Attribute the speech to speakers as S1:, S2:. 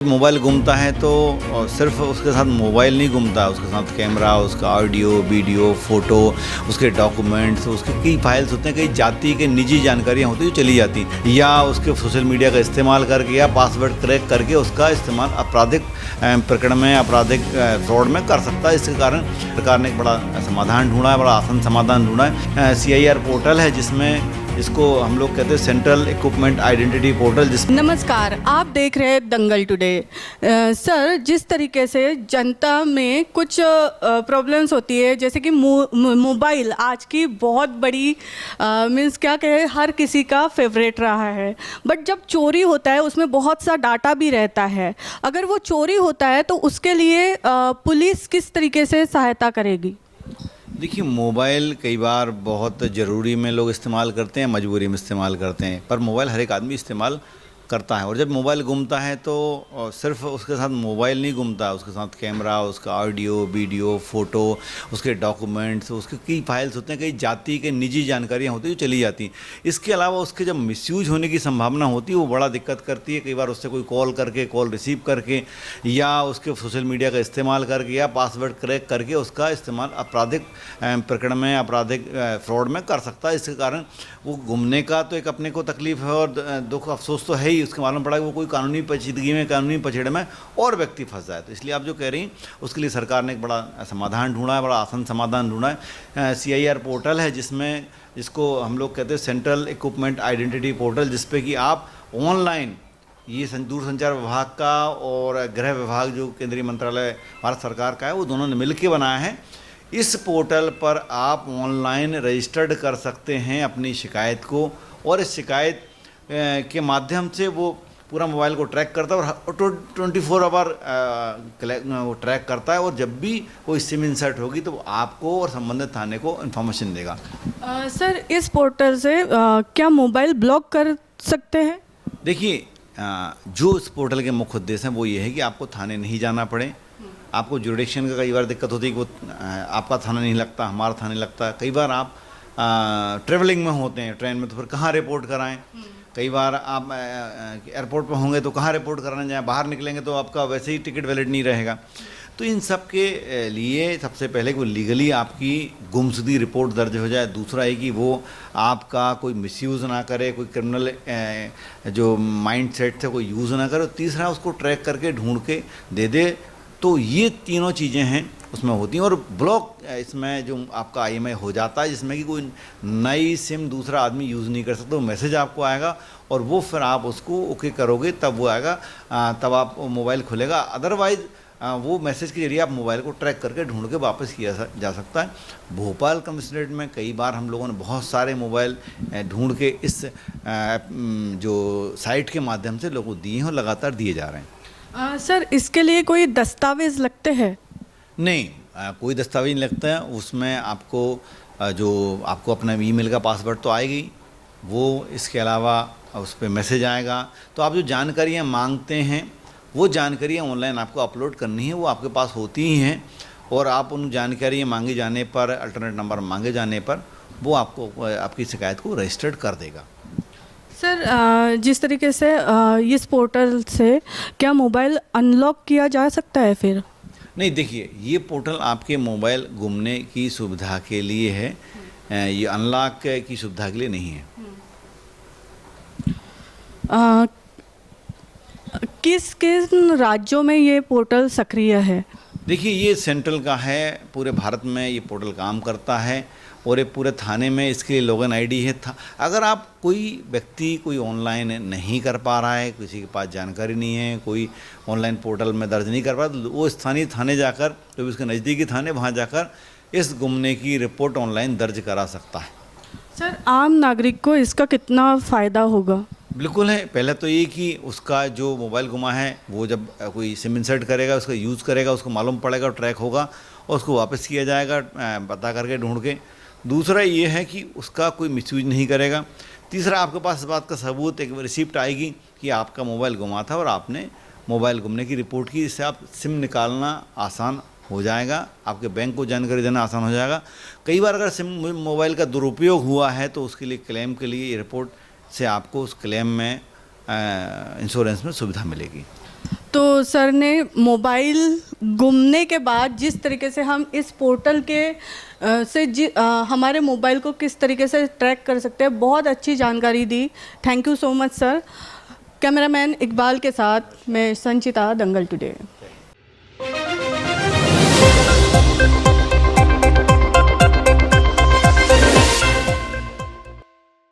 S1: Mobile गुमता है तो सिर्फ उसके साथ मोबाइल नहीं गुमता, उसके साथ कैमरा, उसका ऑडियो, वीडियो, फ़ोटो, उसके डॉक्यूमेंट्स, उसके कई फाइल्स होते हैं, कई जाति के निजी जानकारियाँ होती हैं जो चली जाती हैं, या उसके सोशल मीडिया का इस्तेमाल करके या पासवर्ड क्रैक करके उसका इस्तेमाल आपराधिक प्रकरण में, आपराधिक फ्रॉड में कर सकता है। इसके कारण सरकार ने एक बड़ा समाधान ढूंढा है, बड़ा आसान समाधान ढूंढा है। CIR पोर्टल है जिसमें इसको हम लोग कहते हैं सेंट्रल इक्विपमेंट आइडेंटिटी पोर्टल।
S2: नमस्कार, आप देख रहे हैं दंगल टुडे। सर, जिस तरीके से जनता में कुछ प्रॉब्लम्स होती है, जैसे कि मोबाइल आज की बहुत बड़ी मीन्स क्या कहे, हर किसी का फेवरेट रहा है। बट जब चोरी होता है उसमें बहुत सा डाटा भी रहता है। अगर वो चोरी होता है तो उसके लिए पुलिस किस तरीके से सहायता करेगी?
S1: देखिए, मोबाइल कई बार बहुत ज़रूरी में लोग इस्तेमाल करते हैं, मजबूरी में इस्तेमाल करते हैं, पर मोबाइल हर एक आदमी इस्तेमाल करता है। और जब मोबाइल गुमता है तो सिर्फ उसके साथ मोबाइल नहीं गुमता, उसके साथ कैमरा, उसका ऑडियो, वीडियो, फ़ोटो, उसके डॉक्यूमेंट्स, उसके कई फाइल्स होते हैं, कई जाति के निजी जानकारियाँ होती हैं जो चली जाती हैं। इसके अलावा उसके जब मिसयूज होने की संभावना होती है वो बड़ा दिक्कत करती है। कई बार उससे कोई कॉल करके, कॉल रिसीव करके, या उसके सोशल मीडिया का इस्तेमाल करके या पासवर्ड क्रैक करके उसका इस्तेमाल आपराधिक प्रकरण में, आपराधिक फ्रॉड में कर सकता है। इसके कारण वो गुमने का तो एक अपने को तकलीफ है और दुख, अफसोस तो है ही। उसके मालूम पड़ा कि वो कोई कानूनी पेचीदगी में, कानूनी पछेड़े में और व्यक्ति फंस जाए। तो इसलिए आप जो कह रही हैं उसके लिए सरकार ने एक बड़ा समाधान ढूंढा है, बड़ा आसान समाधान ढूंढा है। CIR पोर्टल है जिसमें, जिसको हम लोग कहते हैं सेंट्रल इक्विपमेंट आइडेंटिटी पोर्टल, जिसपे कि आप ऑनलाइन, ये दूरसंचार विभाग का और गृह विभाग जो केंद्रीय मंत्रालय भारत सरकार का है, वो दोनों ने मिलकर बनाया है। इस पोर्टल पर आप ऑनलाइन रजिस्टर्ड कर सकते हैं अपनी शिकायत को, और इस शिकायत के माध्यम से वो पूरा मोबाइल को ट्रैक करता है और 24 आवर वो ट्रैक करता है। और जब भी कोई सिम इंसर्ट होगी तो वो आपको और संबंधित थाने को इन्फॉर्मेशन देगा।
S2: सर, इस पोर्टल से क्या मोबाइल ब्लॉक कर सकते हैं?
S1: देखिए, जो इस पोर्टल के मुख्य उद्देश्य हैं वो ये है कि आपको थाने नहीं जाना पड़े। आपको जुरिडिक्शन का कई बार दिक्कत होती है कि वो आपका थाना नहीं लगता, हमारा थाना नहीं लगता। कई बार आप ट्रेवलिंग में होते हैं ट्रेन में, तो फिर कहाँ रिपोर्ट कराएं। कई बार आप एयरपोर्ट पर होंगे तो कहाँ रिपोर्ट कराने जाएं, बाहर निकलेंगे तो आपका वैसे ही टिकट वैलिड नहीं रहेगा। तो इन सब के लिए सबसे पहले कि लीगली आपकी गुमशुदगी रिपोर्ट दर्ज हो जाए। दूसरा है कि वो आपका कोई मिसयूज़ ना करे, कोई क्रिमिनल जो माइंड सेट से कोई यूज़ ना करे। तीसरा, उसको ट्रैक करके ढूंढ के दे दे। तो ये तीनों चीज़ें हैं उसमें होती हैं। और ब्लॉक इसमें जो आपका IMI हो जाता है, जिसमें कि कोई नई सिम दूसरा आदमी यूज़ नहीं कर सकता। वो मैसेज आपको आएगा और वो फिर आप उसको ओके करोगे तब वो आएगा, तब आप मोबाइल खुलेगा। अदरवाइज़ वो मैसेज के जरिए आप मोबाइल को ट्रैक करके ढूंढ के वापस किया जा सकता है। भोपाल कमिश्नरेट में कई बार हम लोगों ने बहुत सारे मोबाइल ढूंढ के इस जो साइट के माध्यम से लोगों को दिए हैं और लगातार दिए जा रहे हैं।
S2: सर, इसके लिए कोई दस्तावेज़ लगते हैं?
S1: नहीं, कोई दस्तावेज नहीं लगता है। उसमें आपको जो आपको अपना ईमेल का पासवर्ड तो आएगा ही, वो इसके अलावा उस पर मैसेज आएगा। तो आप जो जानकारियाँ मांगते हैं वो जानकारियाँ ऑनलाइन आपको अपलोड करनी है, वो आपके पास होती ही हैं। और आप उन जानकारियाँ मांगे जाने पर, अल्टरनेट नंबर मांगे जाने पर वो आपको आपकी शिकायत को रजिस्टर्ड कर देगा।
S2: सर, जिस तरीके से इस पोर्टल से क्या मोबाइल अनलॉक किया जा सकता है फिर?
S1: नहीं, देखिए, ये पोर्टल आपके मोबाइल गुमने की सुविधा के लिए है, ये अनलॉक की सुविधा के लिए नहीं है।
S2: किस किस राज्यों में ये पोर्टल सक्रिय है?
S1: देखिए, ये सेंट्रल का है, पूरे भारत में ये पोर्टल काम करता है। और ये पूरे थाने में इसके लिए लॉगिन ID है। अगर आप कोई व्यक्ति कोई ऑनलाइन नहीं कर पा रहा है, किसी के पास जानकारी नहीं है, कोई ऑनलाइन पोर्टल में दर्ज नहीं कर पा रहा, तो वो स्थानीय थाने जाकर, जो भी उसके नज़दीकी थाने, वहाँ जाकर इस गुमने की रिपोर्ट ऑनलाइन दर्ज करा सकता है।
S2: सर, आम नागरिक को इसका कितना फ़ायदा होगा?
S1: बिल्कुल है। पहले तो ये कि उसका जो मोबाइल गुमा है वो जब कोई सिम इंसर्ट करेगा, उसका यूज़ करेगा, उसको मालूम पड़ेगा, ट्रैक होगा और उसको वापस किया जाएगा पता करके, ढूंढ के। दूसरा ये है कि उसका कोई मिसयूज नहीं करेगा। तीसरा, आपके पास इस बात का सबूत, एक रिसिप्ट आएगी कि आपका मोबाइल गुमा था और आपने मोबाइल गुमने की रिपोर्ट की। इससे आप सिम निकालना आसान हो जाएगा, आपके बैंक को जानकारी देना आसान हो जाएगा। कई बार अगर सिम मोबाइल का दुरुपयोग हुआ है तो उसके लिए क्लेम के लिए ये रिपोर्ट से आपको उस क्लेम में इंश्योरेंस में सुविधा मिलेगी।
S2: तो सर ने मोबाइल गुमने के बाद जिस तरीके से हम इस पोर्टल के हमारे मोबाइल को किस तरीके से ट्रैक कर सकते हैं, बहुत अच्छी जानकारी दी। Thank you so much sir. Cameraman Iqbal के साथ मैं संचिता, दंगल टुडे।